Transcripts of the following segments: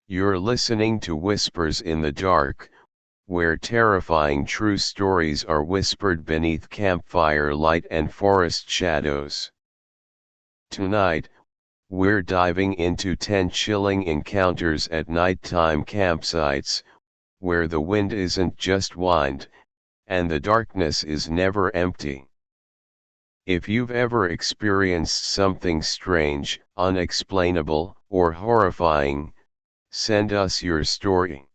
You're listening to Whispers in the Dark, where terrifying true stories are whispered beneath campfire light and forest shadows. Tonight, we're diving into 10 chilling encounters at nighttime campsites, where the wind isn't just wind, and the darkness is never empty. If you've ever experienced something strange, unexplainable, or horrifying, send us your story.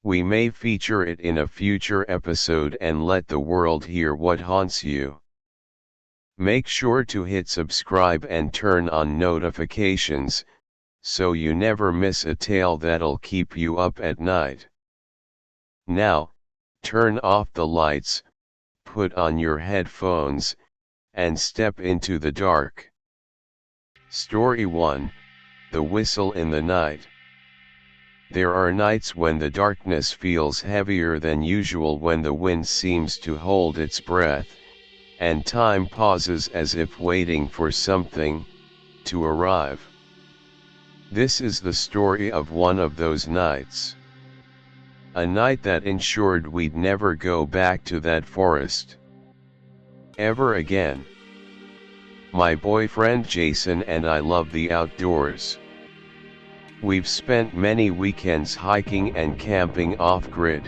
We may feature it in a future episode and let the world hear what haunts you. Make sure to hit subscribe and turn on notifications, so you never miss a tale that'll keep you up at night. Now, turn off the lights, put on your headphones, and step into the dark. Story 1: The Whistle in the Night. There are nights when the darkness feels heavier than usual, when the wind seems to hold its breath, and time pauses as if waiting for something to arrive. This is the story of one of those nights. A night that ensured we'd never go back to that forest ever again. My boyfriend Jason and I love the outdoors. We've spent many weekends hiking and camping off-grid,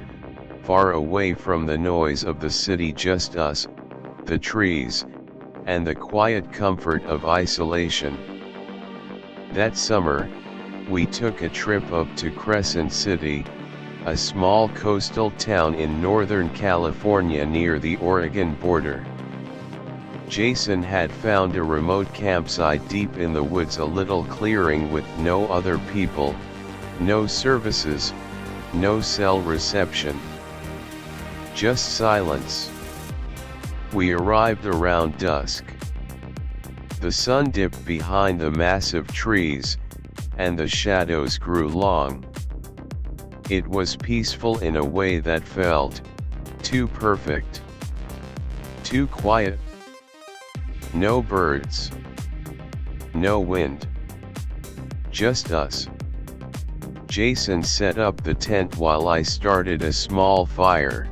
far away from the noise of the city, just us, the trees, and the quiet comfort of isolation. That summer, we took a trip up to Crescent City, a small coastal town in Northern California near the Oregon border. Jason had found a remote campsite deep in the woods, a little clearing with no other people, no services, no cell reception. Just silence. We arrived around dusk. The sun dipped behind the massive trees, and the shadows grew long. It was peaceful in a way that felt too perfect. Too quiet. No birds. No wind. Just us. Jason set up the tent while I started a small fire.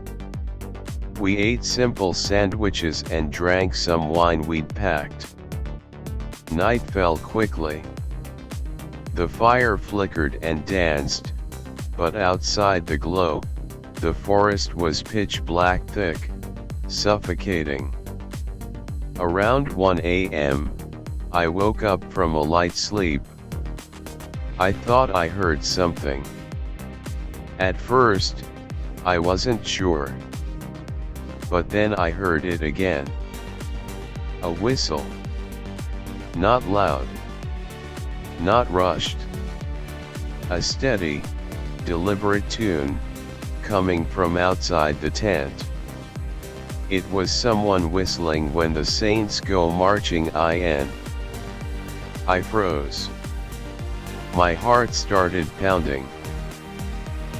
We ate simple sandwiches and drank some wine we'd packed. Night fell quickly. The fire flickered and danced, but outside the glow, the forest was pitch black, thick, suffocating. Around 1 a.m., I woke up from a light sleep. I thought I heard something. At first, I wasn't sure. But then I heard it again. A whistle. Not loud. Not rushed. A steady, deliberate tune, coming from outside the tent. It was someone whistling "When the Saints Go Marching In." I froze. My heart started pounding.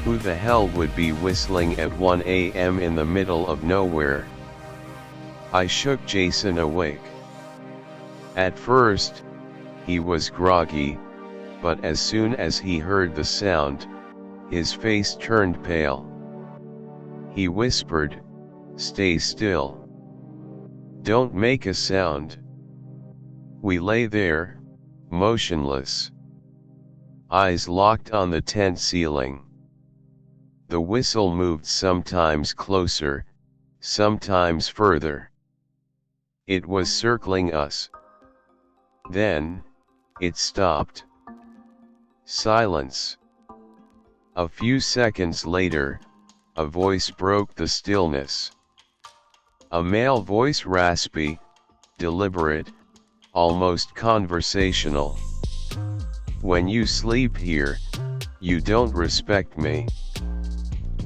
Who the hell would be whistling at 1 a.m. in the middle of nowhere? I shook Jason awake. At first, he was groggy, but as soon as he heard the sound, his face turned pale. He whispered, "Stay still. Don't make a sound." We lay there, motionless. Eyes locked on the tent ceiling. The whistle moved, sometimes closer, sometimes further. It was circling us. Then, it stopped. Silence. A few seconds later, a voice broke the stillness. A male voice, raspy, deliberate, almost conversational. "When you sleep here, you don't respect me.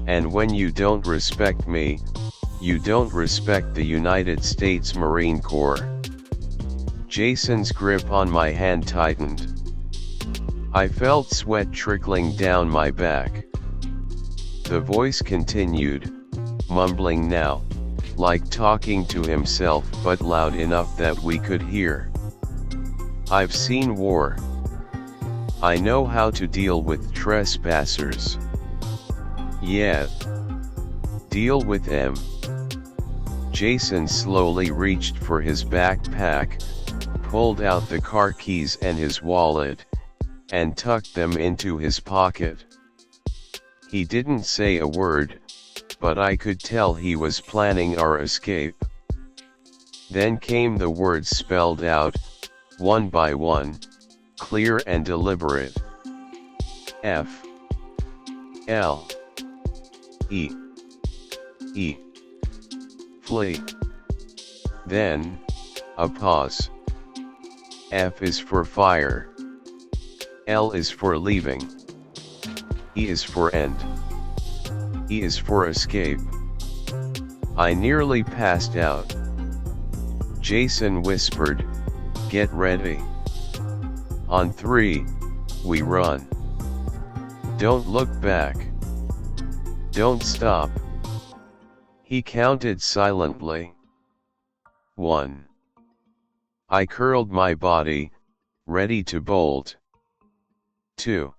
And when you don't respect me, you don't respect the United States Marine Corps." Jason's grip on my hand tightened. I felt sweat trickling down my back. The voice continued, mumbling now, like talking to himself, but loud enough that we could hear. "I've seen war. I know how to deal with trespassers. Yeah. Deal with them. Jason slowly reached for his backpack, pulled out the car keys and his wallet, and tucked them into his pocket. He didn't say a word, but I could tell he was planning our escape. Then came the words spelled out, one by one, clear and deliberate. F. L. E. E. Flee. Then, a pause. F is for fire. L is for leaving. E is for end. E is for escape. I nearly passed out. Jason whispered, "Get ready. On 3, we run. Don't look back. Don't stop." He counted silently. 1. I curled my body, ready to bolt. 2.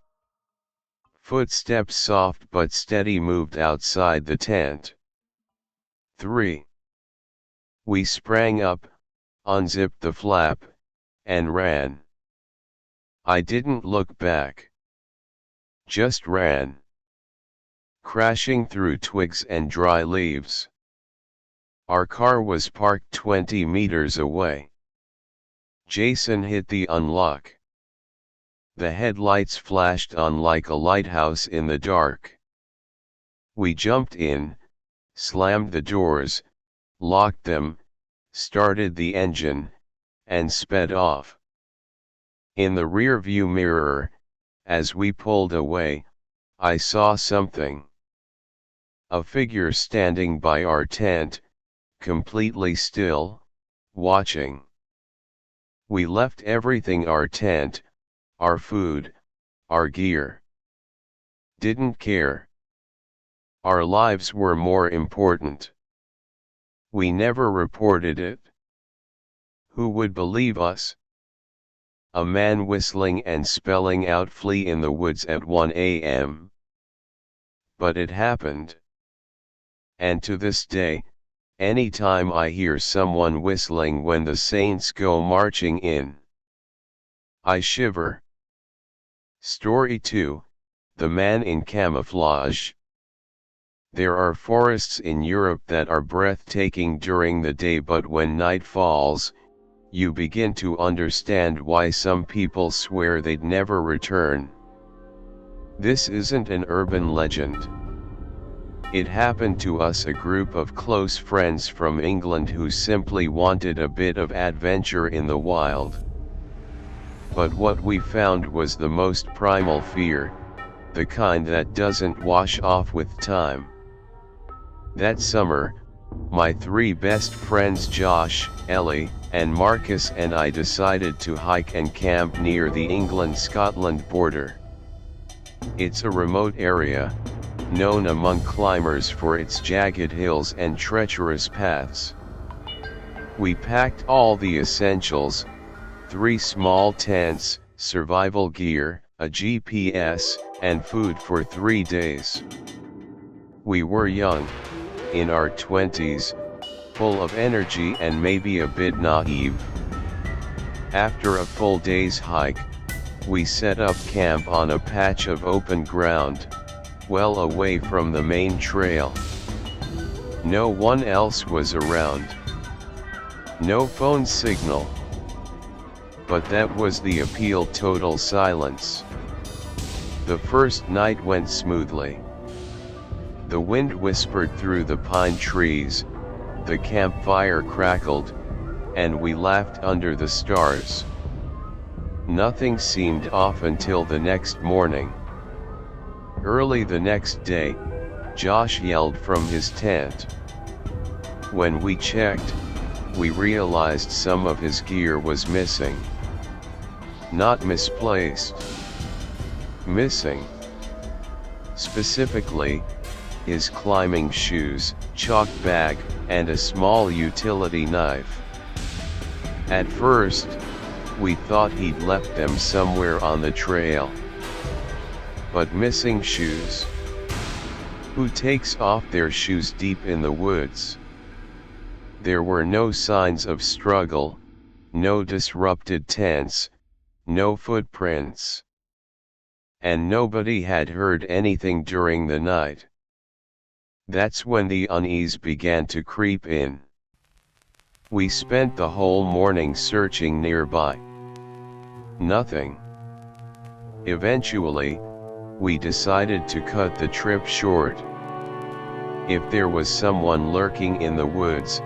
Footsteps soft but steady moved outside the tent. 3. We sprang up, unzipped the flap, and ran. I didn't look back. Just ran. Crashing through twigs and dry leaves. Our car was parked 20 meters away. Jason hit the unlock. The headlights flashed on like a lighthouse in the dark. We jumped in, slammed the doors, locked them, started the engine, and sped off. In the rearview mirror, as we pulled away, I saw something. A figure standing by our tent, completely still, watching. We left everything: our tent, our food, our gear. Didn't care. Our lives were more important. We never reported it. Who would believe us? A man whistling and spelling out "flee" in the woods at 1 a.m. But it happened. And to this day, anytime I hear someone whistling when the Saints go marching in, I shiver. Story 2, The Man in Camouflage. There are forests in Europe that are breathtaking during the day, but when night falls, you begin to understand why some people swear they'd never return. This isn't an urban legend. It happened to us, a group of close friends from England who simply wanted a bit of adventure in the wild. But what we found was the most primal fear, the kind that doesn't wash off with time. That summer, my 3 best friends Josh, Ellie, and Marcus and I decided to hike and camp near the England-Scotland border. It's a remote area, known among climbers for its jagged hills and treacherous paths. We packed all the essentials: 3 small tents, survival gear, a GPS, and food for 3 days. We were young, in our 20s, full of energy and maybe a bit naive. After a full day's hike, we set up camp on a patch of open ground, well away from the main trail. No one else was around. No phone signal. But that was the appeal: total silence. The first night went smoothly. The wind whispered through the pine trees, the campfire crackled, and we laughed under the stars. Nothing seemed off until the next morning. Early the next day, Josh yelled from his tent. When we checked, we realized some of his gear was missing. Not misplaced. Missing. Specifically, his climbing shoes, chalk bag, and a small utility knife. At first, We thought he'd left them somewhere on the trail. But missing shoes? Who takes off their shoes deep in the woods? There were no signs of struggle, no disrupted tents, no footprints. And nobody had heard anything during the night. That's when the unease began to creep in. We spent the whole morning searching nearby. Nothing. Eventually, we decided to cut the trip short. If there was someone lurking in the woods,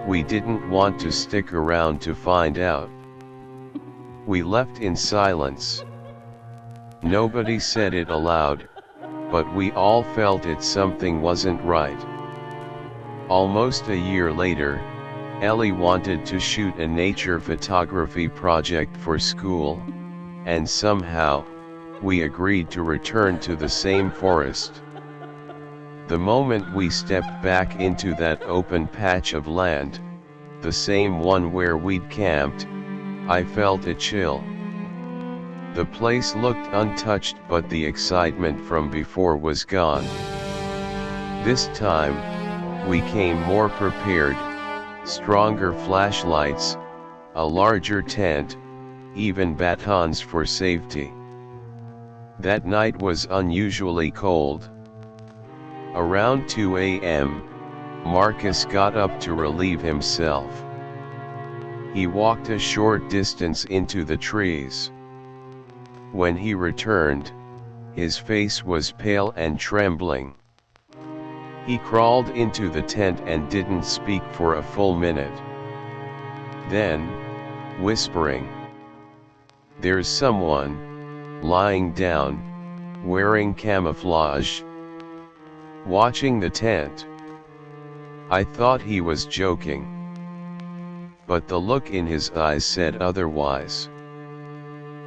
we didn't want to stick around to find out. We left in silence. Nobody said it aloud, but we all felt it something wasn't right. Almost a year later, Ellie wanted to shoot a nature photography project for school, and somehow, we agreed to return to the same forest. The moment we stepped back into that open patch of land, the same one where we'd camped, I felt a chill. The place looked untouched, but the excitement from before was gone. This time, we came more prepared, stronger flashlights, a larger tent, even batons for safety. That night was unusually cold. Around 2 a.m., Marcus got up to relieve himself. He walked a short distance into the trees. When he returned, his face was pale and trembling. He crawled into the tent and didn't speak for a full minute. Then, whispering, "There's someone lying down, wearing camouflage, watching the tent." I thought he was joking, but the look in his eyes said otherwise.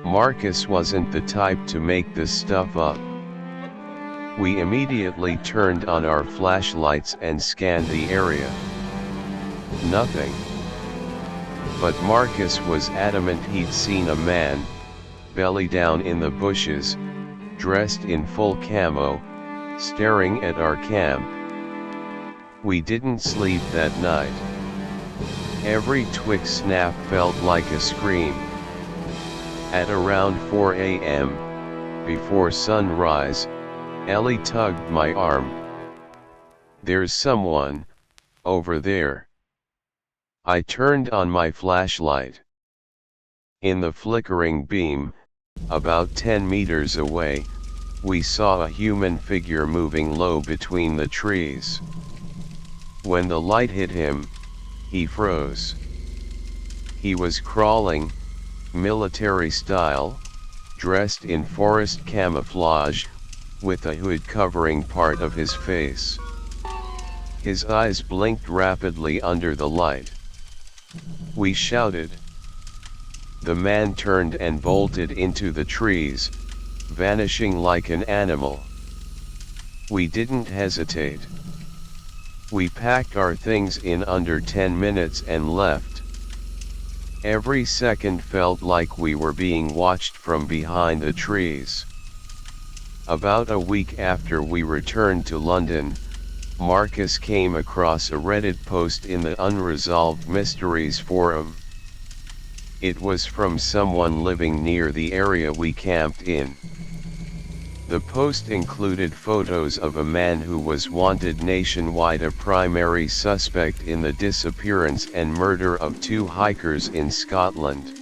Marcus wasn't the type to make this stuff up. We immediately turned on our flashlights and scanned the area. Nothing. But Marcus was adamant he'd seen a man, belly down in the bushes, dressed in full camo, staring at our camp. We didn't sleep that night. Every twig snap felt like a scream. At around 4 a.m., before sunrise, Ellie tugged my arm. "There's someone over there." I turned on my flashlight. In the flickering beam, about 10 meters away, we saw a human figure moving low between the trees. When the light hit him, he froze. He was crawling, military style, dressed in forest camouflage, with a hood covering part of his face. His eyes blinked rapidly under the light. We shouted. The man turned and bolted into the trees, vanishing like an animal. We didn't hesitate. We packed our things in under 10 minutes and left. Every second felt like we were being watched from behind the trees. About a week after we returned to London, Marcus came across a Reddit post in the Unresolved Mysteries forum. It was from someone living near the area we camped in. The post included photos of a man who was wanted nationwide, a primary suspect in the disappearance and murder of 2 hikers in Scotland.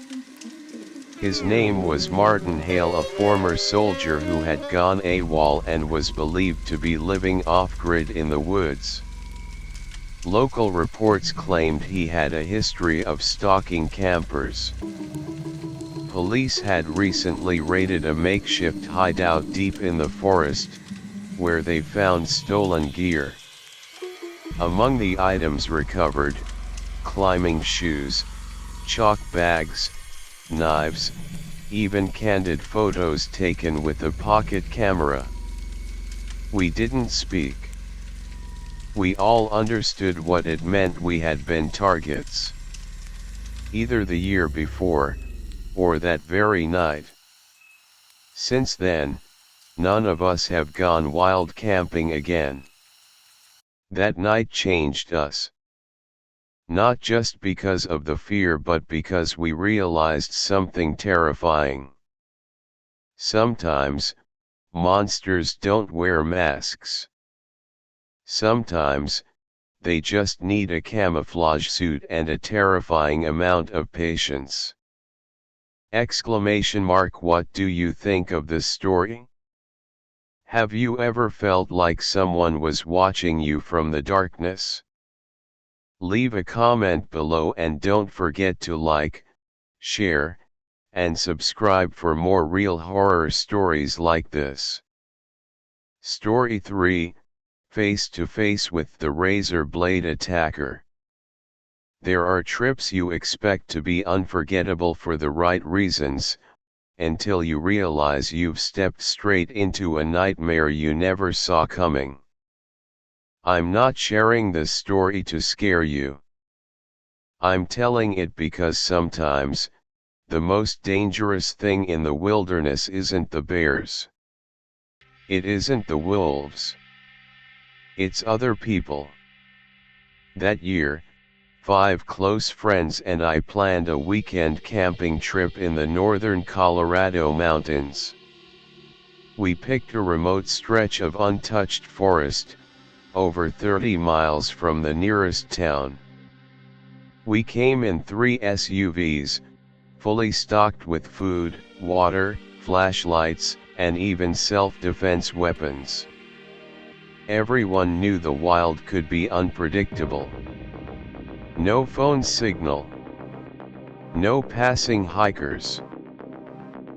His name was Martin Hale, a former soldier who had gone AWOL and was believed to be living off-grid in the woods. Local reports claimed he had a history of stalking campers. Police had recently raided a makeshift hideout deep in the forest, where they found stolen gear. Among the items recovered, climbing shoes, chalk bags, knives, even candid photos taken with a pocket camera. We didn't speak. We all understood what it meant. We had been targets. Either the year before, or that very night. Since then, none of us have gone wild camping again. That night changed us. Not just because of the fear, but because we realized something terrifying. Sometimes, monsters don't wear masks. Sometimes, they just need a camouflage suit and a terrifying amount of patience. ! What do you think of this story? Have you ever felt like someone was watching you from the darkness? Leave a comment below and don't forget to like, share, and subscribe for more real horror stories like this. Story 3, Face to Face with the Razor Blade Attacker. There are trips you expect to be unforgettable for the right reasons, until you realize you've stepped straight into a nightmare you never saw coming. I'm not sharing this story to scare you. I'm telling it because sometimes, the most dangerous thing in the wilderness isn't the bears. It isn't the wolves. It's other people. That year, 5 close friends and I planned a weekend camping trip in the northern Colorado mountains. We picked a remote stretch of untouched forest, over 30 miles from the nearest town. We came in 3 SUVs, fully stocked with food, water, flashlights, and even self-defense weapons. Everyone knew the wild could be unpredictable. No phone signal. No passing hikers.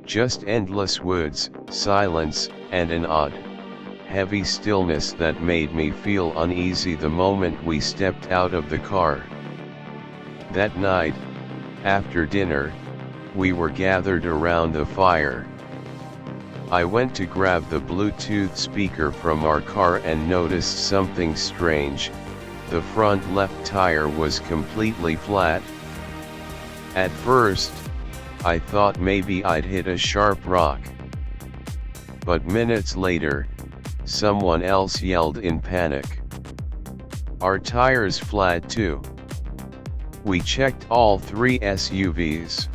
Just endless woods, silence, and an odd, heavy stillness that made me feel uneasy the moment we stepped out of the car. That night, after dinner, we were gathered around the fire. I went to grab the Bluetooth speaker from our car and noticed something strange. The front left tire was completely flat. At first, I thought maybe I'd hit a sharp rock. But minutes later, someone else yelled in panic. "Our tire's flat too." We checked all 3 SUVs.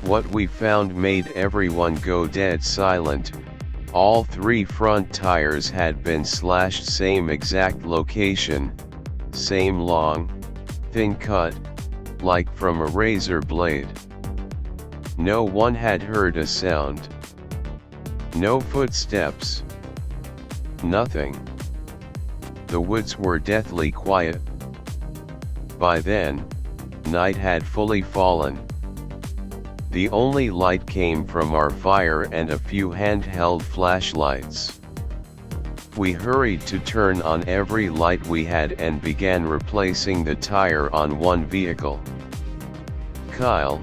What we found made everyone go dead silent. All 3 front tires had been slashed, same exact location, same long, thin cut, like from a razor blade. No one had heard a sound. No footsteps. Nothing. The woods were deathly quiet. By then, night had fully fallen. The only light came from our fire and a few handheld flashlights. We hurried to turn on every light we had and began replacing the tire on one vehicle. Kyle,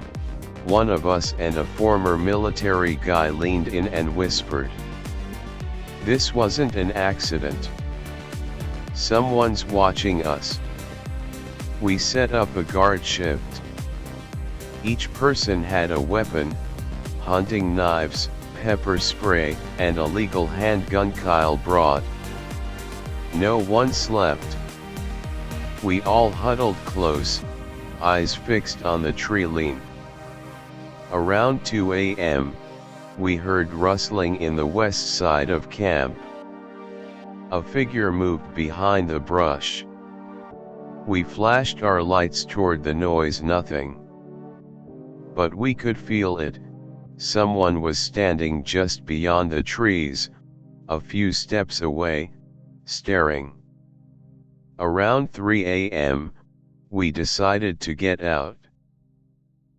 one of us and a former military guy, leaned in and whispered, "This wasn't an accident. Someone's watching us." We set up a guard shift. Each person had a weapon, hunting knives, pepper spray, and a legal handgun Kyle brought. No one slept. We all huddled close, eyes fixed on the tree line. Around 2 a.m., we heard rustling in the west side of camp. A figure moved behind the brush. We flashed our lights toward the noise. Nothing. But we could feel it. Someone was standing just beyond the trees, a few steps away, staring. Around 3 a.m., we decided to get out.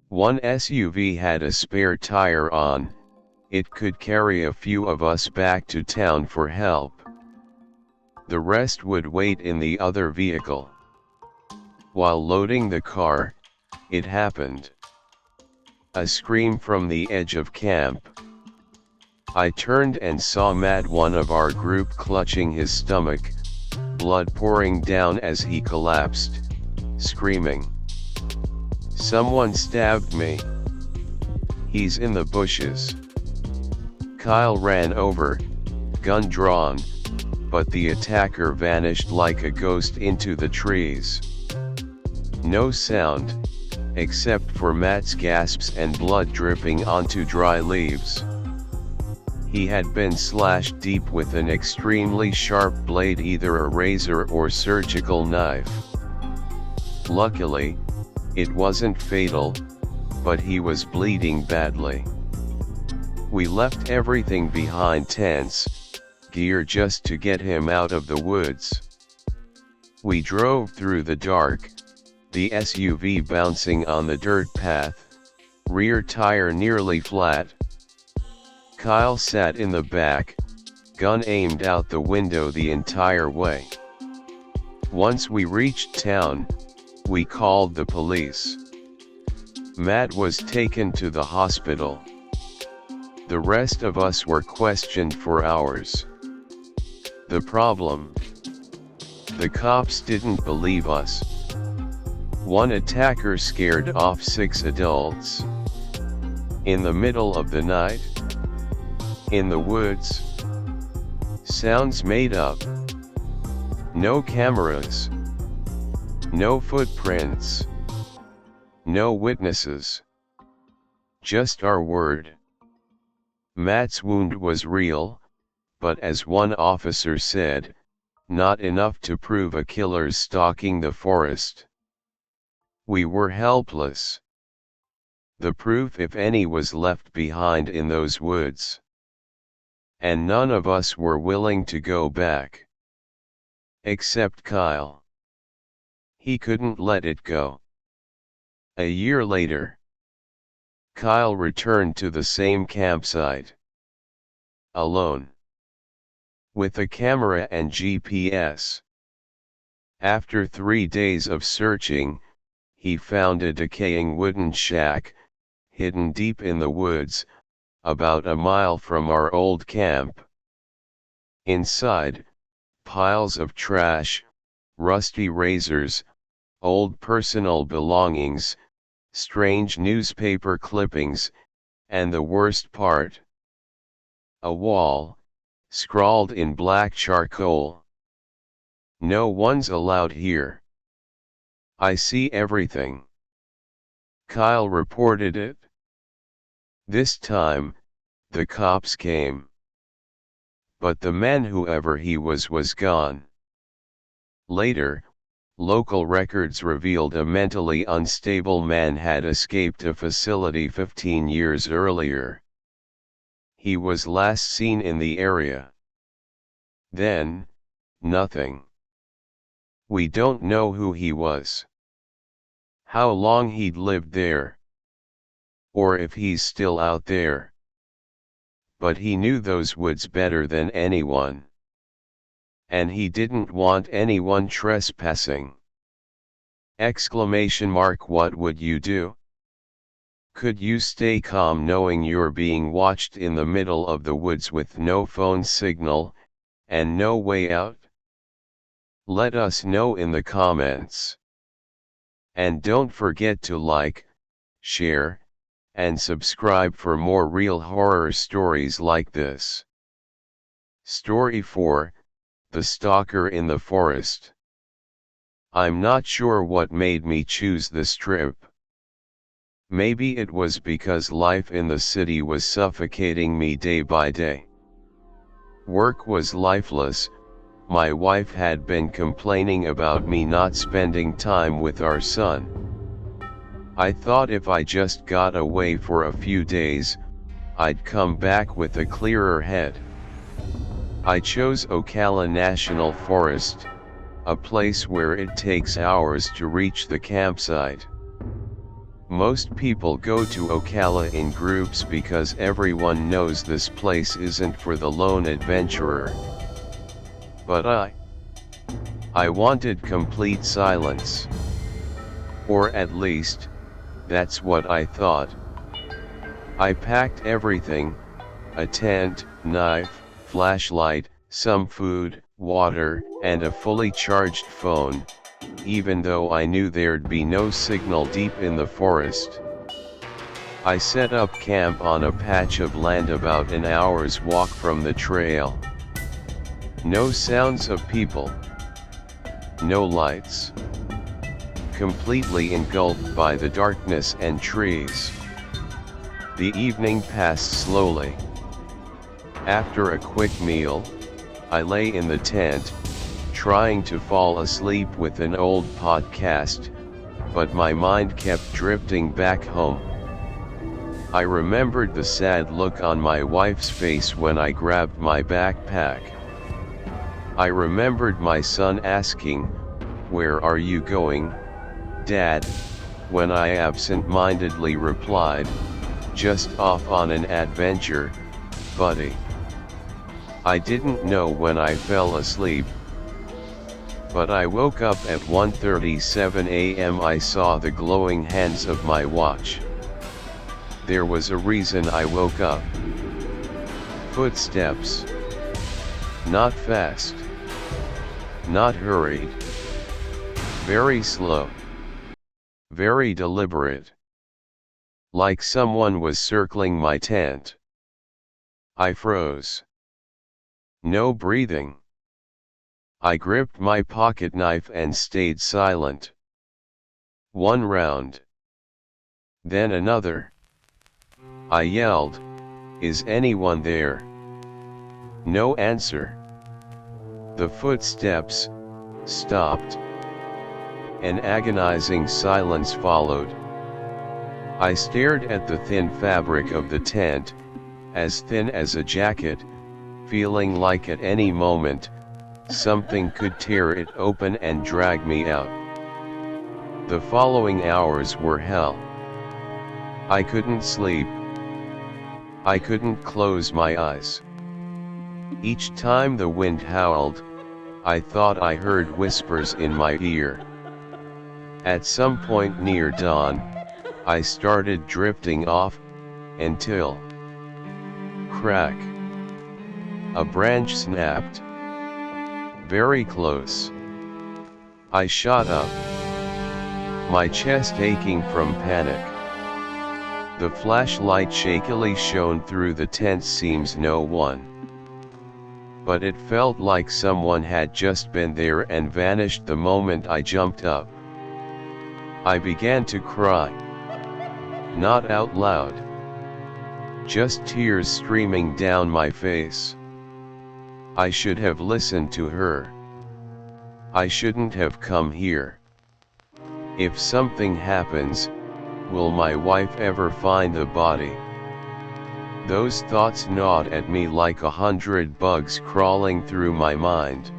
One SUV had a spare tire on. It could carry a few of us back to town for help. The rest would wait in the other vehicle. While loading the car, it happened. A scream from the edge of camp. I turned and saw Matt, one of our group, clutching his stomach, blood pouring down as he collapsed, screaming, "Someone stabbed me." He's in the bushes. Kyle ran over, gun drawn, but the attacker vanished like a ghost into the trees. No sound, except for Matt's gasps and blood dripping onto dry leaves. He had been slashed deep with an extremely sharp blade, either a razor or surgical knife. Luckily, it wasn't fatal, but he was bleeding badly. We left everything behind, tents, gear, just to get him out of the woods. We drove through the dark, the SUV bouncing on the dirt path, rear tire nearly flat. Kyle sat in the back, gun aimed out the window the entire way. Once we reached town, we called the police. Matt was taken to the hospital. The rest of us were questioned for hours. The problem? The cops didn't believe us. One attacker scared off 6 adults. In the middle of the night? In the woods? Sounds made up. No cameras. No footprints. No witnesses. Just our word. Matt's wound was real, but as one officer said, not enough to prove a killer's stalking the forest. We were helpless. The proof, if any, was left behind in those woods. And none of us were willing to go back. Except Kyle. He couldn't let it go. A year later, Kyle returned to the same campsite. Alone. With a camera and GPS. After 3 days of searching, he found a decaying wooden shack, hidden deep in the woods, about a mile from our old camp. Inside, piles of trash, rusty razors, old personal belongings, strange newspaper clippings, and the worst part, a wall, scrawled in black charcoal. "No one's allowed here. I see everything." Kyle reported it. This time, the cops came. But the man, whoever he was gone. Later, local records revealed a mentally unstable man had escaped a facility 15 years earlier. He was last seen in the area. Then, nothing. We don't know who he was. How long he'd lived there. Or if he's still out there. But he knew those woods better than anyone. And he didn't want anyone trespassing. What would you do? Could you stay calm knowing you're being watched in the middle of the woods with no phone signal, and no way out? Let us know in the comments. And don't forget to like, share, and subscribe for more real horror stories like this. Story 4, The Stalker in the Forest. I'm not sure what made me choose this trip. Maybe it was because life in the city was suffocating me day by day. Work was lifeless. My wife had been complaining about me not spending time with our son. I thought if I just got away for a few days, I'd come back with a clearer head. I chose Ocala National Forest, a place where it takes hours to reach the campsite. Most people go to Ocala in groups because everyone knows this place isn't for the lone adventurer. But I wanted complete silence. Or at least, that's what I thought. I packed everything: a tent, knife, flashlight, some food, water, and a fully charged phone, even though I knew there'd be no signal deep in the forest. I set up camp on a patch of land about an hour's walk from the trail. No sounds of people. No lights. Completely engulfed by the darkness and trees. The evening passed slowly. After a quick meal, I lay in the tent, trying to fall asleep with an old podcast, but my mind kept drifting back home. I remembered the sad look on my wife's face when I grabbed my backpack. I remembered my son asking, "Where are you going, Dad?" when I absent-mindedly replied, "Just off on an adventure, buddy." I didn't know when I fell asleep, but I woke up at 1:37 a.m. I saw the glowing hands of my watch. There was a reason I woke up. Footsteps. Not fast. Not hurried. Very slow. Very deliberate. Like someone was circling my tent. I froze. No breathing. I gripped my pocket knife and stayed silent. One round. Then another. I yelled, "Is anyone there?" No answer. The footsteps stopped. An agonizing silence followed. I stared at the thin fabric of the tent, as thin as a jacket, feeling like at any moment, something could tear it open and drag me out. The following hours were hell. I couldn't sleep. I couldn't close my eyes. Each time the wind howled, I thought I heard whispers in my ear. At some point near dawn, I started drifting off, until... crack! A branch snapped. Very close. I shot up, my chest aching from panic. The flashlight shakily shone through the tent seams. No one. But it felt like someone had just been there and vanished the moment I jumped up. I began to cry. Not out loud. Just tears streaming down my face. I should have listened to her. I shouldn't have come here. If something happens, will my wife ever find the body? Those thoughts gnawed at me like 100 bugs crawling through my mind.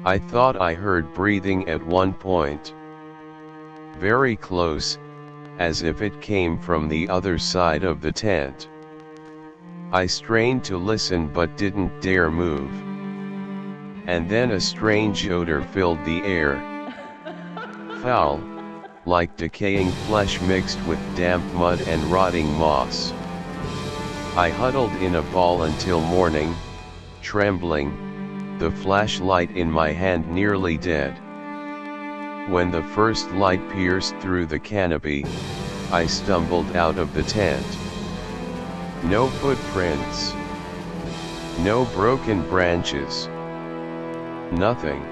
I thought I heard breathing at one point. Very close, as if it came from the other side of the tent. I strained to listen but didn't dare move. And then a strange odor filled the air. Foul, like decaying flesh mixed with damp mud and rotting moss. I huddled in a ball until morning, trembling, the flashlight in my hand nearly dead. When the first light pierced through the canopy, I stumbled out of the tent. No footprints. No broken branches. Nothing.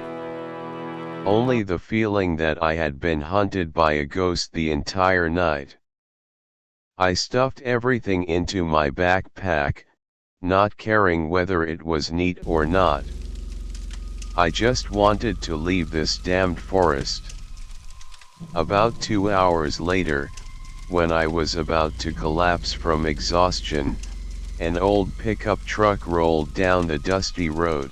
Only the feeling that I had been hunted by a ghost the entire night. I stuffed everything into my backpack, not caring whether it was neat or not. I just wanted to leave this damned forest. About 2 hours later, when I was about to collapse from exhaustion, an old pickup truck rolled down the dusty road.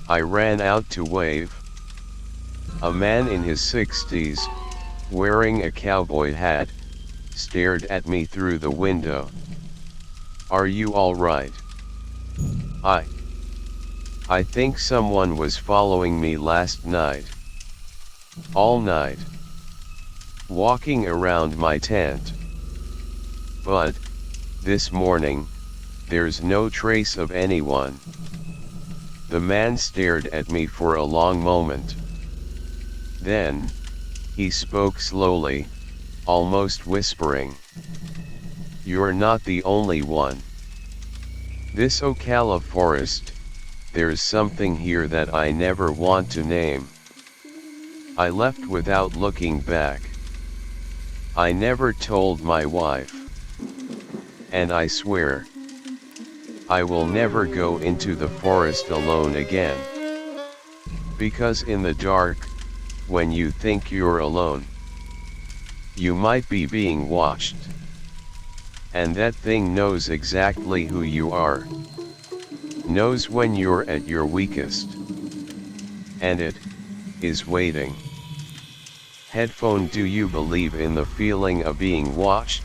I ran out to wave. A man in his 60s, wearing a cowboy hat, stared at me through the window. "Are you all right?" I think someone was following me last night. All night. Walking around my tent. But, this morning, there's no trace of anyone. The man stared at me for a long moment. Then, he spoke slowly, almost whispering. You're not the only one. This Ocala forest, there's something here that I never want to name. I left without looking back. I never told my wife. And I swear, I will never go into the forest alone again. Because in the dark, when you think you're alone, you might be being watched. And that thing knows exactly who you are. Knows when you're at your weakest. And it is waiting. Headphone, do you believe in the feeling of being watched?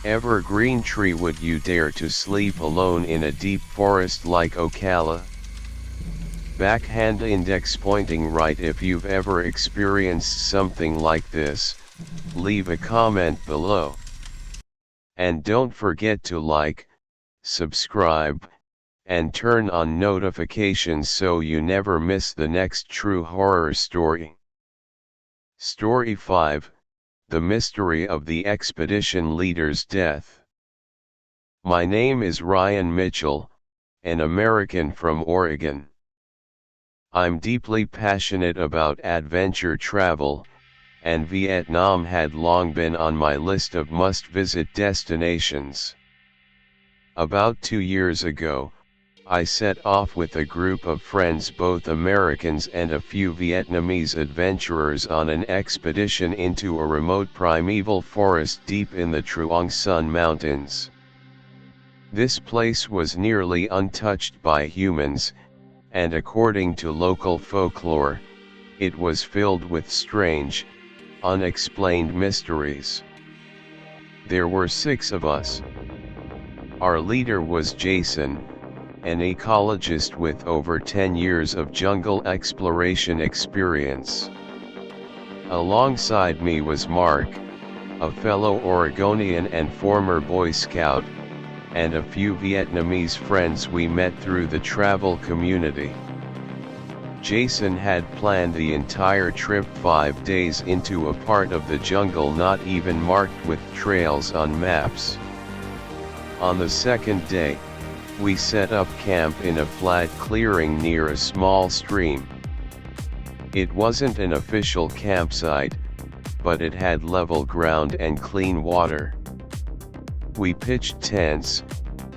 Evergreen tree, would you dare to sleep alone in a deep forest like Ocala? Backhand index pointing right. If you've ever experienced something like this, leave a comment below. And don't forget to like, subscribe, and turn on notifications so you never miss the next true horror story. Story 5, The Mystery of the Expedition Leader's Death. My name is Ryan Mitchell, an American from Oregon. I'm deeply passionate about adventure travel, and Vietnam had long been on my list of must-visit destinations. About 2 years ago, I set off with a group of friends, both Americans and a few Vietnamese adventurers, on an expedition into a remote primeval forest deep in the Truong Son Mountains. This place was nearly untouched by humans, and according to local folklore, it was filled with strange, unexplained mysteries. There were 6 of us. Our leader was Jason, an ecologist with over 10 years of jungle exploration experience. Alongside me was Mark, a fellow Oregonian and former Boy Scout, and a few Vietnamese friends we met through the travel community. Jason had planned the entire trip 5 days into a part of the jungle not even marked with trails on maps. On the second day, we set up camp in a flat clearing near a small stream. It wasn't an official campsite, but it had level ground and clean water. We pitched tents,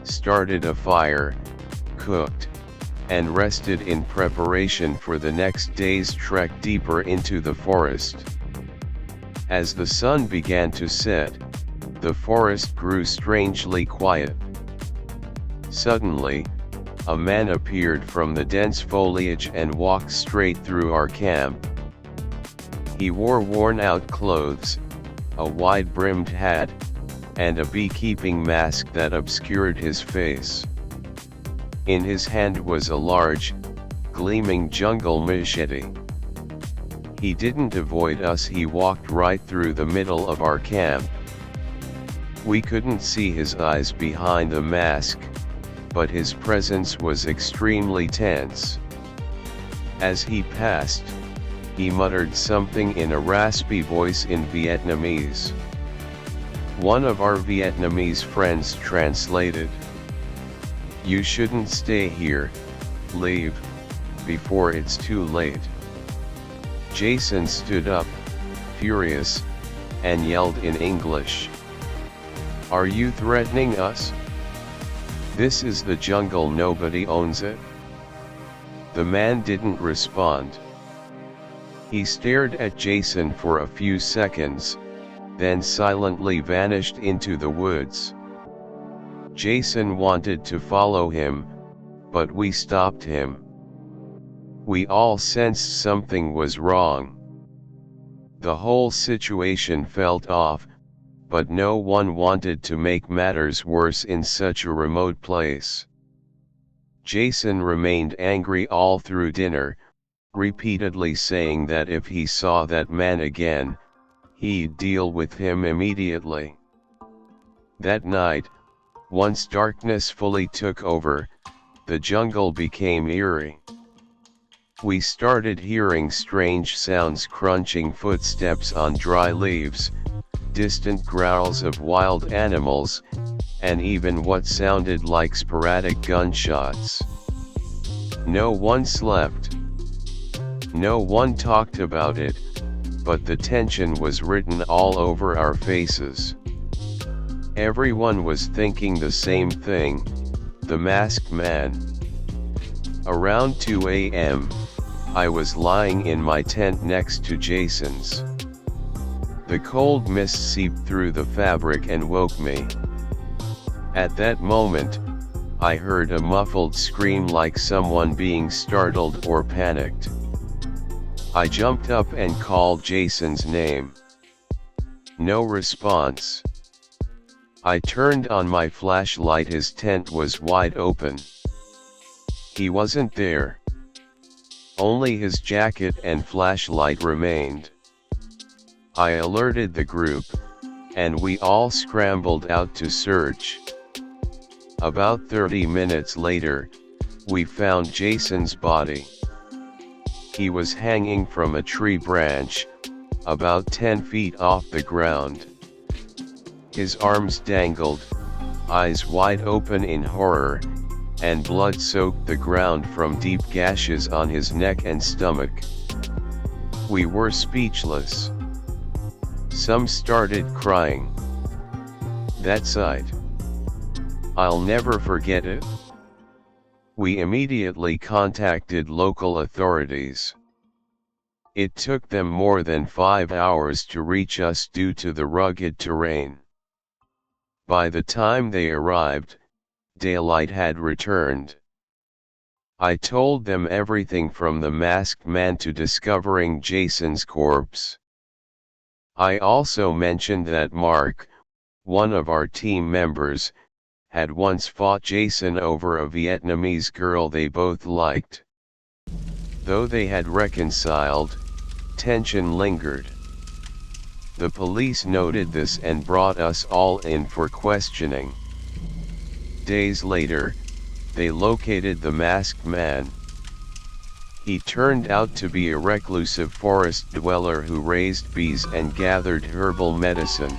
started a fire, cooked, and rested in preparation for the next day's trek deeper into the forest. As the sun began to set, the forest grew strangely quiet. Suddenly, a man appeared from the dense foliage and walked straight through our camp. He wore worn-out clothes, a wide-brimmed hat, and a beekeeping mask that obscured his face. In his hand was a large, gleaming jungle machete. He didn't avoid us, he walked right through the middle of our camp. We couldn't see his eyes behind the mask, but his presence was extremely tense. As he passed, he muttered something in a raspy voice in Vietnamese. One of our Vietnamese friends translated, "You shouldn't stay here, leave, before it's too late." Jason stood up, furious, and yelled in English, "Are you threatening us? This is the jungle, nobody owns it." The man didn't respond. He stared at Jason for a few seconds, then silently vanished into the woods. Jason wanted to follow him, but we stopped him. We all sensed something was wrong. The whole situation felt off, but no one wanted to make matters worse in such a remote place. Jason remained angry all through dinner, repeatedly saying that if he saw that man again, he'd deal with him immediately. That night, once darkness fully took over, the jungle became eerie. We started hearing strange sounds, crunching footsteps on dry leaves, distant growls of wild animals, and even what sounded like sporadic gunshots. No one slept. No one talked about it, but the tension was written all over our faces. Everyone was thinking the same thing: the masked man. Around 2 a.m., I was lying in my tent next to Jason's. The cold mist seeped through the fabric and woke me. At that moment, I heard a muffled scream like someone being startled or panicked. I jumped up and called Jason's name. No response. I turned on my flashlight. His tent was wide open. He wasn't there. Only his jacket and flashlight remained. I alerted the group, and we all scrambled out to search. About 30 minutes later, we found Jason's body. He was hanging from a tree branch, about 10 feet off the ground. His arms dangled, eyes wide open in horror, and blood soaked the ground from deep gashes on his neck and stomach. We were speechless. Some started crying. That sight, I'll never forget it. We immediately contacted local authorities. It took them more than 5 hours to reach us due to the rugged terrain. By the time they arrived, daylight had returned. I told them everything from the masked man to discovering Jason's corpse. I also mentioned that Mark, one of our team members, had once fought Jason over a Vietnamese girl they both liked. Though they had reconciled, tension lingered. The police noted this and brought us all in for questioning. Days later, they located the masked man. He turned out to be a reclusive forest dweller who raised bees and gathered herbal medicine.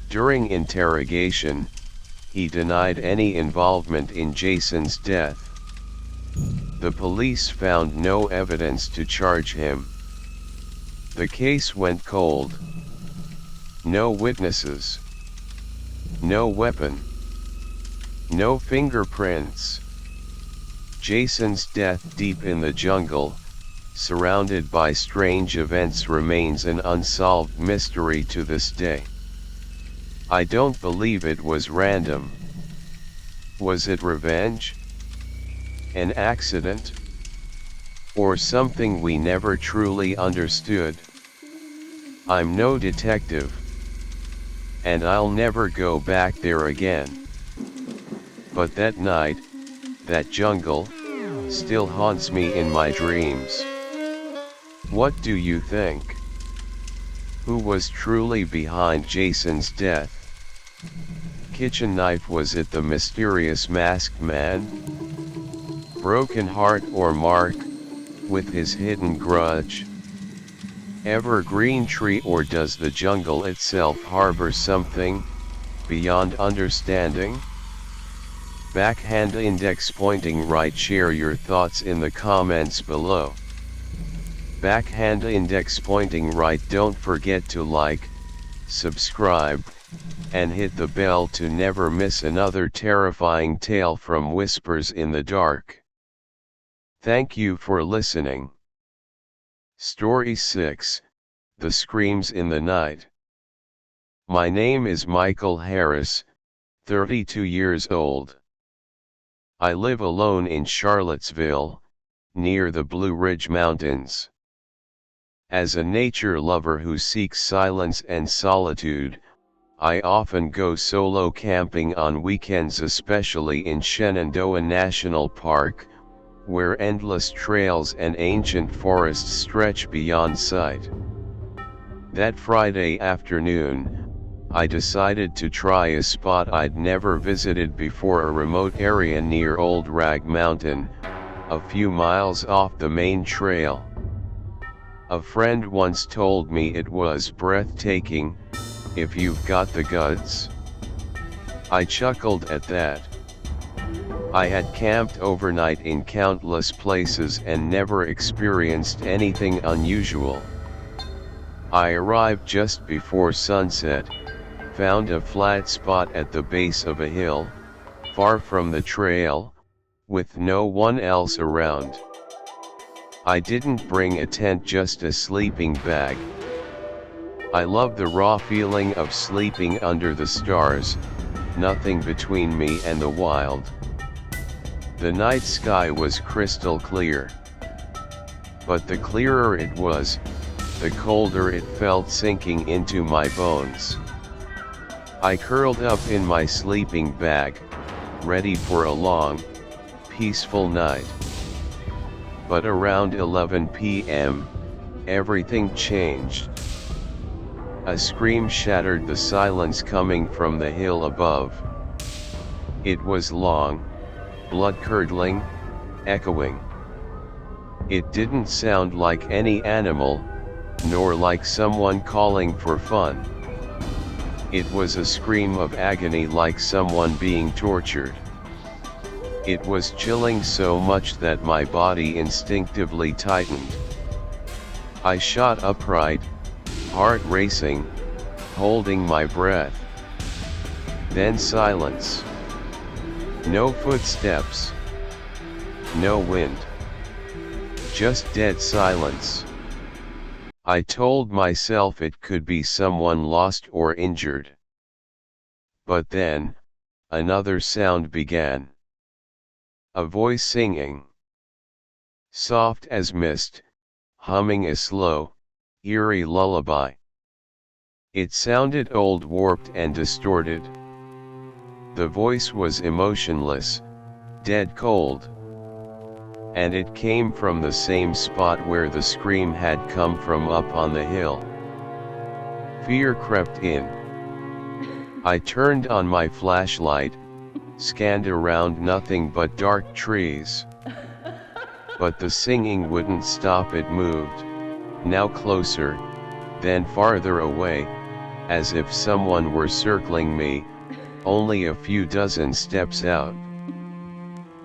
During interrogation, he denied any involvement in Jason's death. The police found no evidence to charge him. The case went cold. No witnesses. No weapon. No fingerprints. Jason's death deep in the jungle, surrounded by strange events, remains an unsolved mystery to this day. I don't believe it was random. Was it revenge? An accident? Or something we never truly understood? I'm no detective. And I'll never go back there again. But that night, that jungle, still haunts me in my dreams. What do you think? Who was truly behind Jason's death? Kitchen knife? Was it the mysterious masked man? Broken heart or Mark, with his hidden grudge? Evergreen tree, or does the jungle itself harbor something beyond understanding? Backhand index pointing right. Share your thoughts in the comments below. Backhand index pointing right. Don't forget to like, subscribe, and hit the bell to never miss another terrifying tale from Whispers in the Dark. Thank you for listening. Story 6, The Screams in the Night. My name is Michael Harris, 32 years old. I live alone in Charlottesville, near the Blue Ridge Mountains. As a nature lover who seeks silence and solitude, I often go solo camping on weekends, especially in Shenandoah National Park, where endless trails and ancient forests stretch beyond sight. That Friday afternoon, I decided to try a spot I'd never visited before, a remote area near Old Rag Mountain, a few miles off the main trail. A friend once told me it was breathtaking, if you've got the guts. I chuckled at that. I had camped overnight in countless places and never experienced anything unusual. I arrived just before sunset, found a flat spot at the base of a hill, far from the trail, with no one else around. I didn't bring a tent, just a sleeping bag. I love the raw feeling of sleeping under the stars, nothing between me and the wild. The night sky was crystal clear. But the clearer it was, the colder it felt sinking into my bones. I curled up in my sleeping bag, ready for a long, peaceful night. But around 11 p.m., everything changed. A scream shattered the silence coming from the hill above. It was long, blood-curdling, echoing. It didn't sound like any animal, nor like someone calling for fun. It was a scream of agony, like someone being tortured. It was chilling so much that my body instinctively tightened. I shot upright, heart racing, holding my breath. Then silence. No footsteps. No wind. Just dead silence. I told myself it could be someone lost or injured. But then, another sound began. A voice singing. Soft as mist, humming a slow, eerie lullaby. It sounded old, warped and distorted. The voice was emotionless, dead cold. And it came from the same spot where the scream had come from, up on the hill. Fear crept in. I turned on my flashlight, scanned around, nothing but dark trees. But the singing wouldn't stop, it moved, now closer, then farther away, as if someone were circling me, only a few dozen steps out.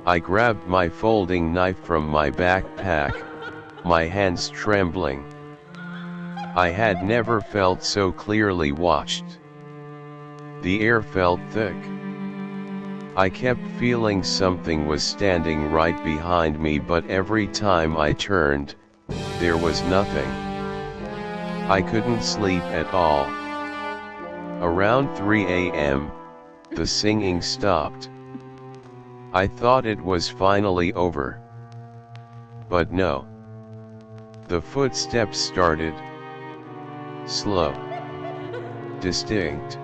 I grabbed my folding knife from my backpack, my hands trembling. I had never felt so clearly watched. The air felt thick. I kept feeling something was standing right behind me, but every time I turned, there was nothing. I couldn't sleep at all. Around 3 a.m., the singing stopped. I thought it was finally over. But no. The footsteps started. Slow. Distinct.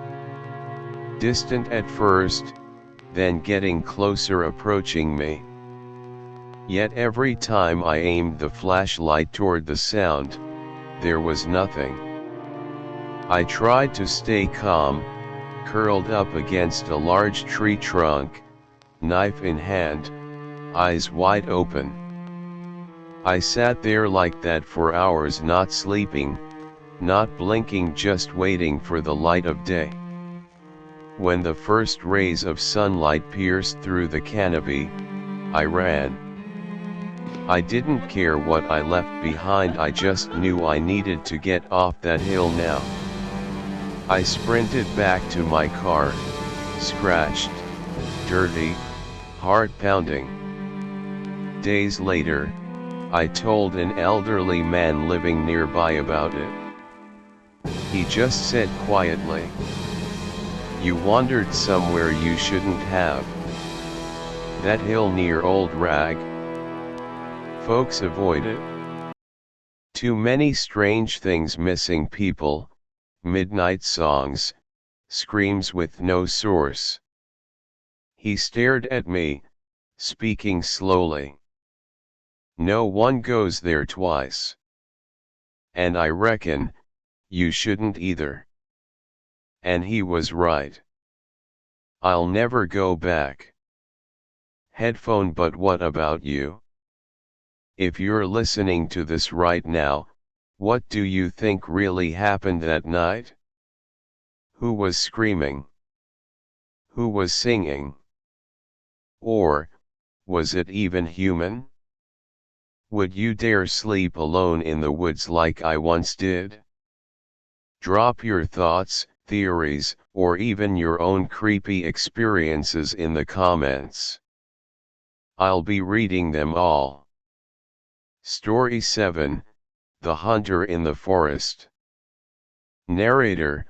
Distant at first, then getting closer, approaching me. Yet every time I aimed the flashlight toward the sound, there was nothing. I tried to stay calm, curled up against a large tree trunk, knife in hand, eyes wide open. I sat there like that for hours, not sleeping, not blinking, just waiting for the light of day. When the first rays of sunlight pierced through the canopy, I ran. I didn't care what I left behind, I just knew I needed to get off that hill now. I sprinted back to my car, scratched, dirty, heart pounding. Days later, I told an elderly man living nearby about it. He just said quietly, "You wandered somewhere you shouldn't have. That hill near Old Rag. Folks avoid it. Too many strange things, missing people, midnight songs, screams with no source." He stared at me, speaking slowly. "No one goes there twice. And I reckon, you shouldn't either." And he was right. I'll never go back. Headphone. But what about you? If you're listening to this right now, What do you think really happened that night? Who was screaming? Who was singing? Or, was it even human? Would you dare sleep alone in the woods like I once did? Drop your thoughts, theories, or even your own creepy experiences in the comments. I'll be reading them all. Story 7, The Hunter in the Forest. Narrator: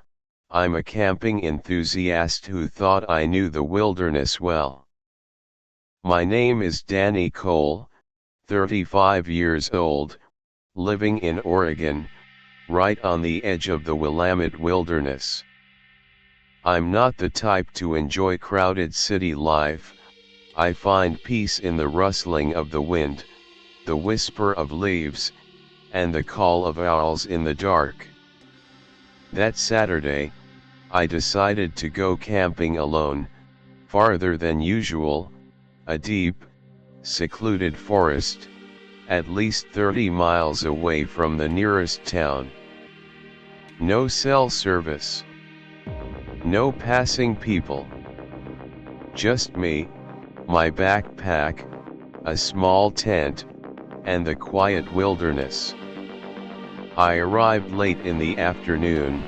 I'm a camping enthusiast who thought I knew the wilderness well. My name is Danny Cole, 35 years old, living in Oregon, right on the edge of the Willamette Wilderness. I'm not the type to enjoy crowded city life. I find peace in the rustling of the wind, the whisper of leaves, and the call of owls in the dark. That Saturday, I decided to go camping alone, farther than usual, a deep, secluded forest, at least 30 miles away from the nearest town. No cell service. No passing people. Just me, my backpack, a small tent, and the quiet wilderness. I arrived late in the afternoon,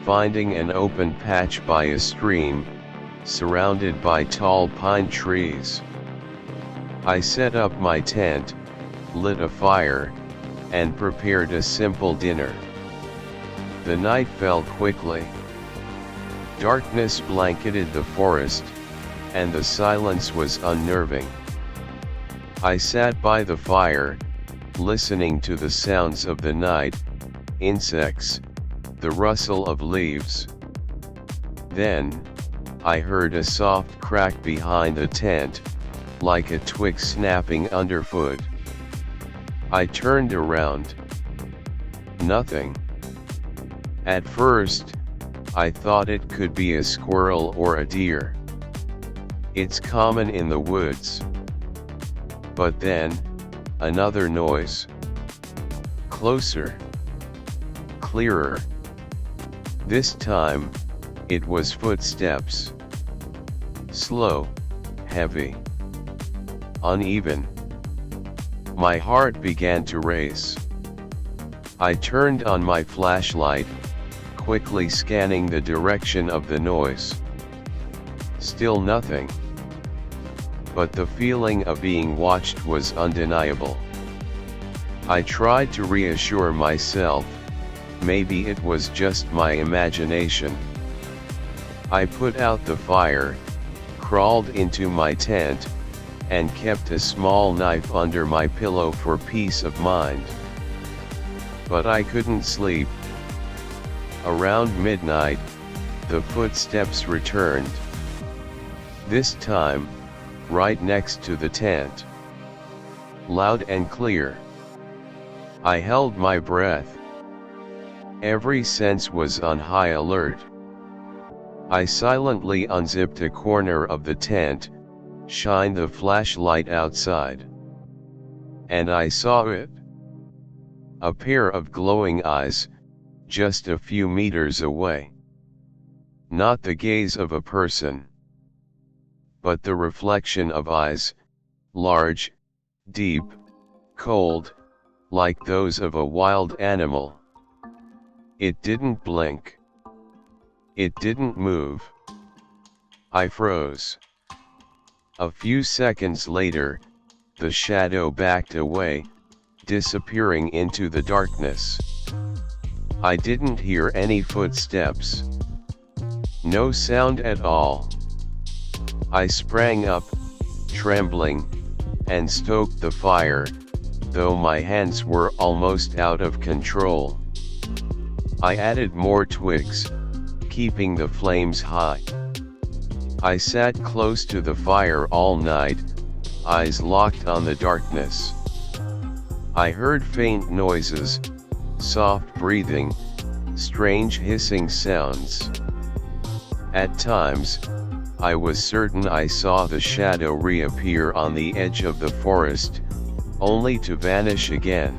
finding an open patch by a stream, surrounded by tall pine trees. I set up my tent, lit a fire, and prepared a simple dinner. The night fell quickly. Darkness blanketed the forest, and the silence was unnerving. I sat by the fire, listening to the sounds of the night, insects, the rustle of leaves. Then, I heard a soft crack behind the tent, like a twig snapping underfoot. I turned around. Nothing. At first, I thought it could be a squirrel or a deer. It's common in the woods. But then, another noise. Closer. Clearer. This time, it was footsteps. Slow, heavy, uneven. My heart began to race. I turned on my flashlight, quickly scanning the direction of the noise. Still nothing. But the feeling of being watched was undeniable. I tried to reassure myself, maybe it was just my imagination. I put out the fire, crawled into my tent, and kept a small knife under my pillow for peace of mind. But I couldn't sleep. Around midnight, the footsteps returned. This time, right next to the tent. Loud and clear. I held my breath. Every sense was on high alert. I silently unzipped a corner of the tent, shined the flashlight outside. And I saw it. A pair of glowing eyes, just a few meters away. Not the gaze of a person, but the reflection of eyes, large, deep, cold, like those of a wild animal. It didn't blink. It didn't move. I froze. A few seconds later, the shadow backed away, disappearing into the darkness. I didn't hear any footsteps. No sound at all. I sprang up, trembling, and stoked the fire, though my hands were almost out of control. I added more twigs, keeping the flames high. I sat close to the fire all night, eyes locked on the darkness. I heard faint noises, soft breathing, strange hissing sounds. At times, I was certain I saw the shadow reappear on the edge of the forest, only to vanish again.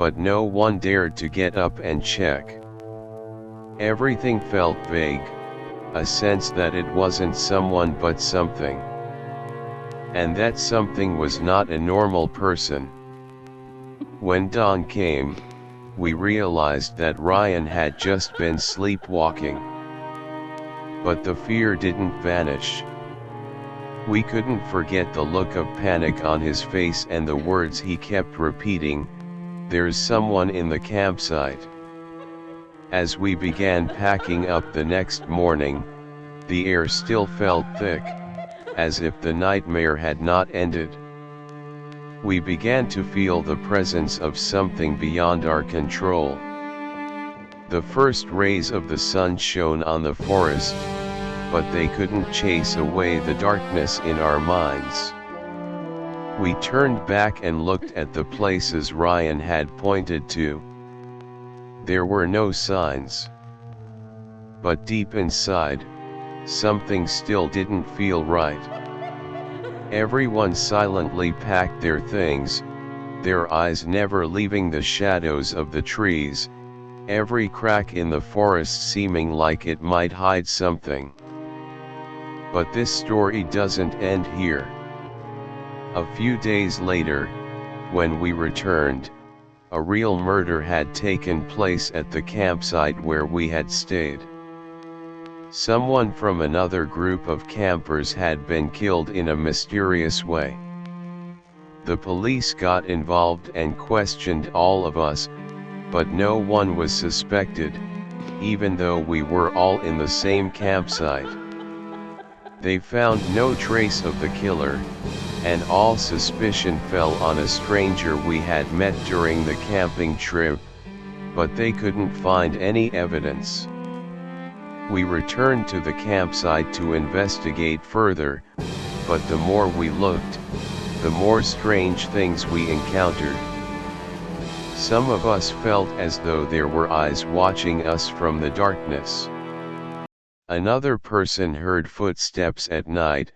but no one dared to get up and check. Everything felt vague, a sense that it wasn't someone but something. And that something was not a normal person. When dawn came, we realized that Ryan had just been sleepwalking. But the fear didn't vanish. We couldn't forget the look of panic on his face and the words he kept repeating, "There's someone in the campsite." As we began packing up the next morning, the air still felt thick, as if the nightmare had not ended. We began to feel the presence of something beyond our control. The first rays of the sun shone on the forest, but they couldn't chase away the darkness in our minds. We turned back and looked at the places Ryan had pointed to. There were no signs. But deep inside, something still didn't feel right. Everyone silently packed their things, their eyes never leaving the shadows of the trees, every crack in the forest seeming like it might hide something. But this story doesn't end here. A few days later, when we returned, a real murder had taken place at the campsite where we had stayed. Someone from another group of campers had been killed in a mysterious way. The police got involved and questioned all of us, but no one was suspected, even though we were all in the same campsite. They found no trace of the killer, and all suspicion fell on a stranger we had met during the camping trip, but they couldn't find any evidence. We returned to the campsite to investigate further, but the more we looked, the more strange things we encountered. Some of us felt as though there were eyes watching us from the darkness. Another person heard footsteps at night,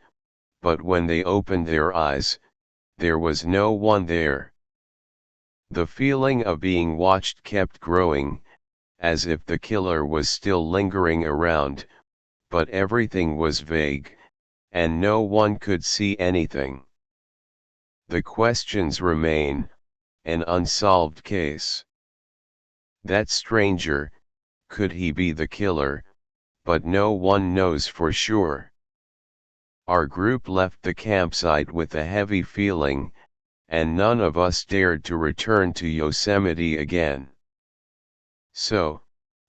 but when they opened their eyes, there was no one there. The feeling of being watched kept growing, as if the killer was still lingering around, but everything was vague, and no one could see anything. The questions remain, an unsolved case. That stranger, could he be the killer? But no one knows for sure. Our group left the campsite with a heavy feeling, and none of us dared to return to Yosemite again. So,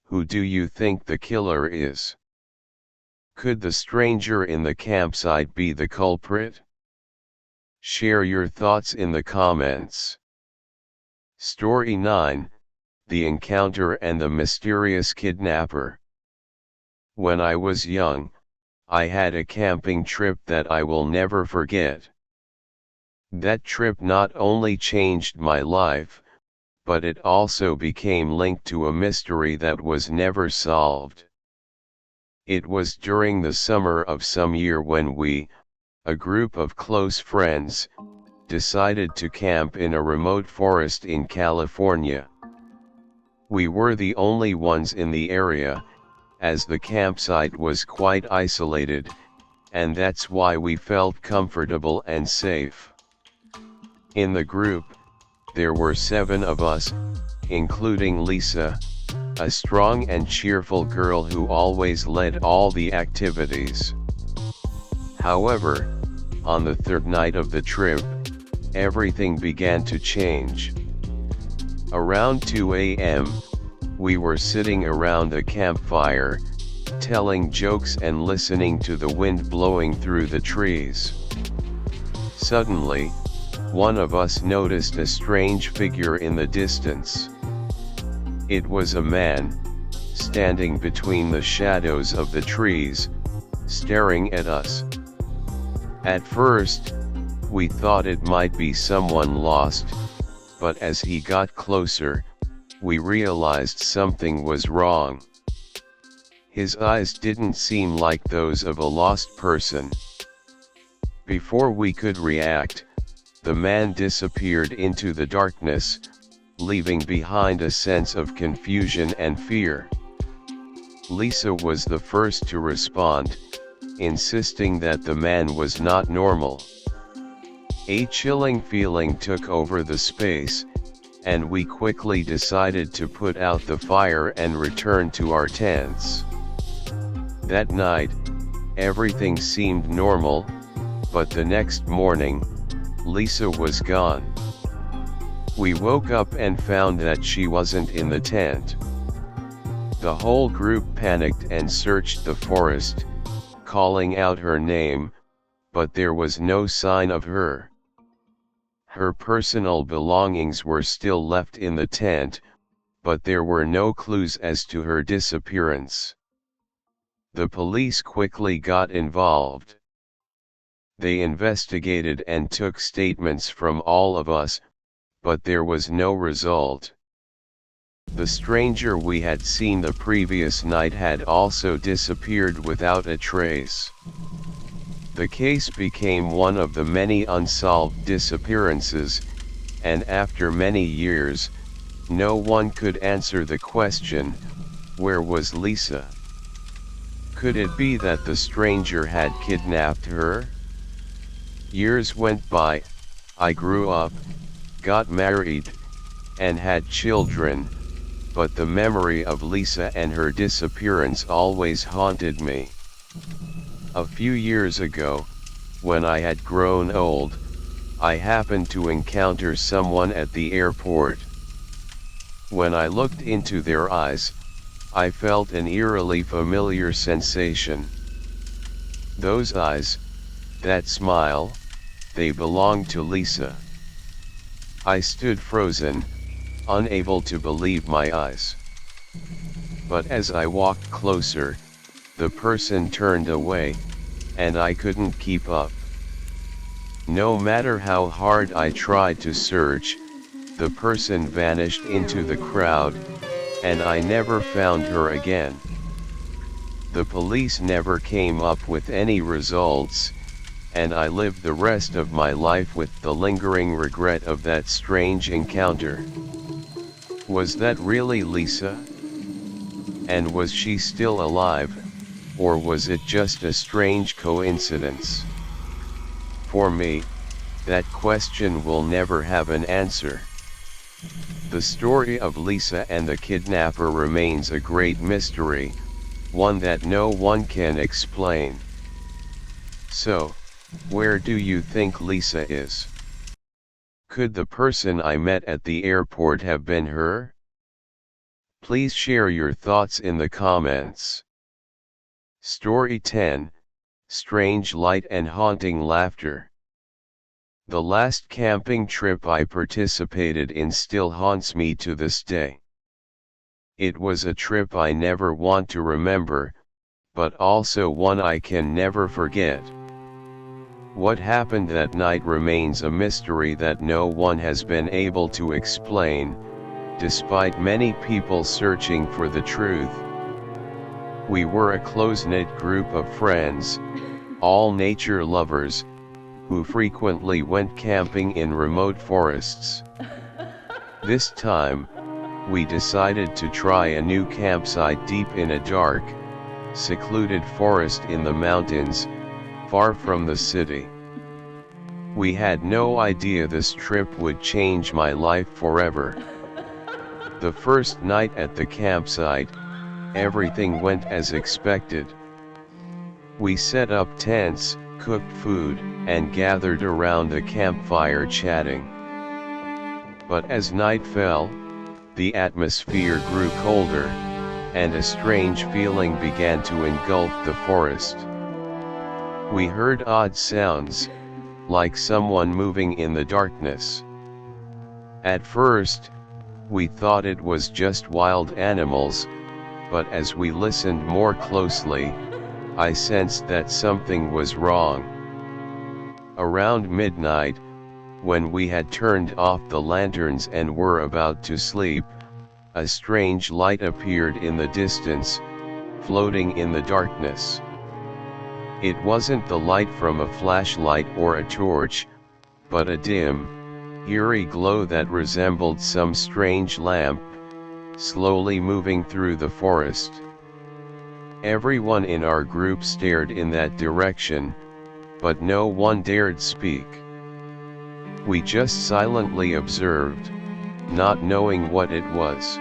who do you think the killer is? Could the stranger in the campsite be the culprit? Share your thoughts in the comments. Story 9, The Encounter and the Mysterious Kidnapper. When I was young, I had a camping trip that I will never forget. That trip not only changed my life, but it also became linked to a mystery that was never solved. It was during the summer of some year when we, a group of close friends, decided to camp in a remote forest in California. We were the only ones in the area, as the campsite was quite isolated, and that's why we felt comfortable and safe. In the group, there were 7 of us, including Lisa, a strong and cheerful girl who always led all the activities. However, on the 3rd night of the trip, everything began to change. Around 2 a.m., we were sitting around a campfire, telling jokes and listening to the wind blowing through the trees. Suddenly, one of us noticed a strange figure in the distance. It was a man, standing between the shadows of the trees, staring at us. At first, we thought it might be someone lost, but as he got closer, we realized something was wrong. His eyes didn't seem like those of a lost person. Before we could react, the man disappeared into the darkness, leaving behind a sense of confusion and fear. Lisa was the first to respond, insisting that the man was not normal. A chilling feeling took over the space, and we quickly decided to put out the fire and return to our tents. That night, everything seemed normal, but the next morning, Lisa was gone. We woke up and found that she wasn't in the tent. The whole group panicked and searched the forest, calling out her name, but there was no sign of her. Her personal belongings were still left in the tent, but there were no clues as to her disappearance. The police quickly got involved. They investigated and took statements from all of us, but there was no result. The stranger we had seen the previous night had also disappeared without a trace. The case became one of the many unsolved disappearances, and after many years, no one could answer the question, where was Lisa? Could it be that the stranger had kidnapped her? Years went by, I grew up, got married, and had children, but the memory of Lisa and her disappearance always haunted me. A few years ago, when I had grown old, I happened to encounter someone at the airport. When I looked into their eyes, I felt an eerily familiar sensation. Those eyes, that smile, they belonged to Lisa. I stood frozen, unable to believe my eyes. But as I walked closer, the person turned away, and I couldn't keep up. No matter how hard I tried to search, the person vanished into the crowd, and I never found her again. The police never came up with any results, and I lived the rest of my life with the lingering regret of that strange encounter. Was that really Lisa? And was she still alive, or was it just a strange coincidence? For me, that question will never have an answer. The story of Lisa and the kidnapper remains a great mystery, one that no one can explain. So, where do you think Lisa is? Could the person I met at the airport have been her? Please share your thoughts in the comments. Story 10, Strange Light and Haunting Laughter. The last camping trip I participated in still haunts me to this day. It was a trip I never want to remember, but also one I can never forget. What happened that night remains a mystery that no one has been able to explain, despite many people searching for the truth. We were a close-knit group of friends, all nature lovers, who frequently went camping in remote forests. This time, we decided to try a new campsite deep in a dark, secluded forest in the mountains, far from the city. We had no idea this trip would change my life forever. The first night at the campsite, everything went as expected. We set up tents, cooked food, and gathered around the campfire chatting. But as night fell, the atmosphere grew colder, and a strange feeling began to engulf the forest. We heard odd sounds, like someone moving in the darkness. At first, we thought it was just wild animals, but as we listened more closely, I sensed that something was wrong. Around midnight, when we had turned off the lanterns and were about to sleep, a strange light appeared in the distance, floating in the darkness. It wasn't the light from a flashlight or a torch, but a dim, eerie glow that resembled some strange lamp, slowly moving through the forest. Everyone in our group stared in that direction, but no one dared speak. We just silently observed, not knowing what it was.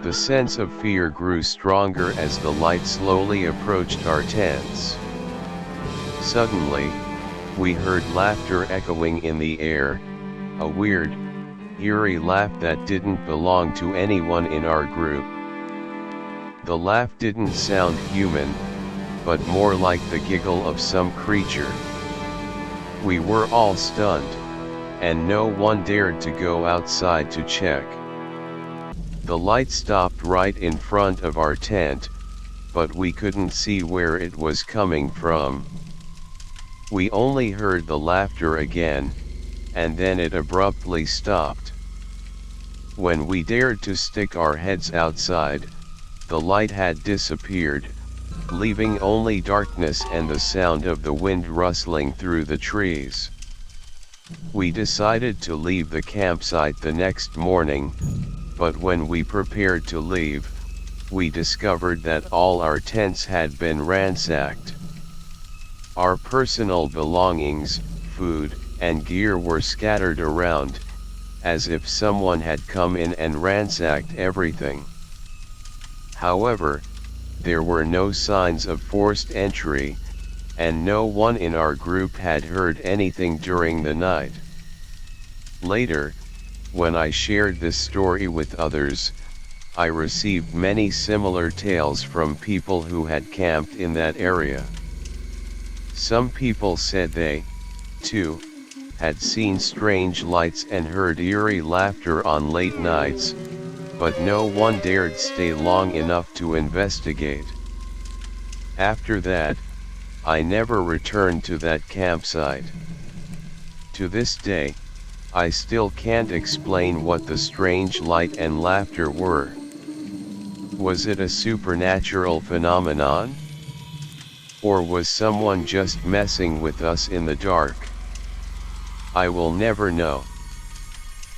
The sense of fear grew stronger as the light slowly approached our tents. Suddenly, we heard laughter echoing in the air, a weird, eerie laugh that didn't belong to anyone in our group. The laugh didn't sound human, but more like the giggle of some creature. We were all stunned, and no one dared to go outside to check. The light stopped right in front of our tent, but we couldn't see where it was coming from. We only heard the laughter again, and then it abruptly stopped. When we dared to stick our heads outside, the light had disappeared, leaving only darkness and the sound of the wind rustling through the trees. We decided to leave the campsite the next morning, but when we prepared to leave, we discovered that all our tents had been ransacked. Our personal belongings, food, and gear were scattered around, as if someone had come in and ransacked everything. However, there were no signs of forced entry, and no one in our group had heard anything during the night. Later, when I shared this story with others, I received many similar tales from people who had camped in that area. Some people said they, too, had seen strange lights and heard eerie laughter on late nights, but no one dared stay long enough to investigate. After that, I never returned to that campsite. To this day, I still can't explain what the strange light and laughter were. Was it a supernatural phenomenon? Or was someone just messing with us in the dark? I will never know.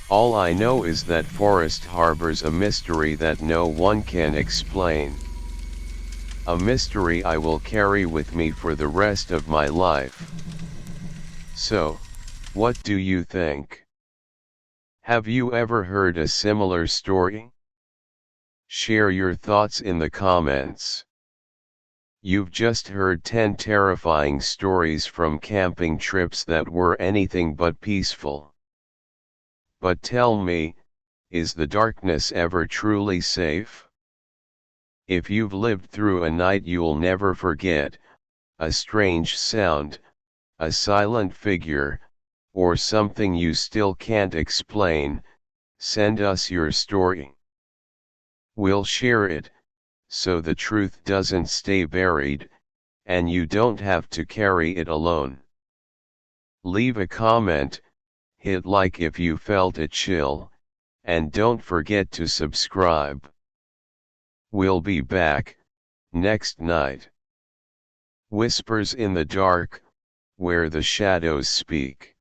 All I know is that forest harbors a mystery that no one can explain. A mystery I will carry with me for the rest of my life. So, what do you think? Have you ever heard a similar story? Share your thoughts in the comments. You've just heard 10 terrifying stories from camping trips that were anything but peaceful. But tell me, is the darkness ever truly safe? If you've lived through a night you'll never forget, a strange sound, a silent figure, or something you still can't explain, send us your story. We'll share it, so the truth doesn't stay buried, and you don't have to carry it alone. Leave a comment, hit like if you felt a chill, and don't forget to subscribe. We'll be back, next night. Whispers in the dark, where the shadows speak.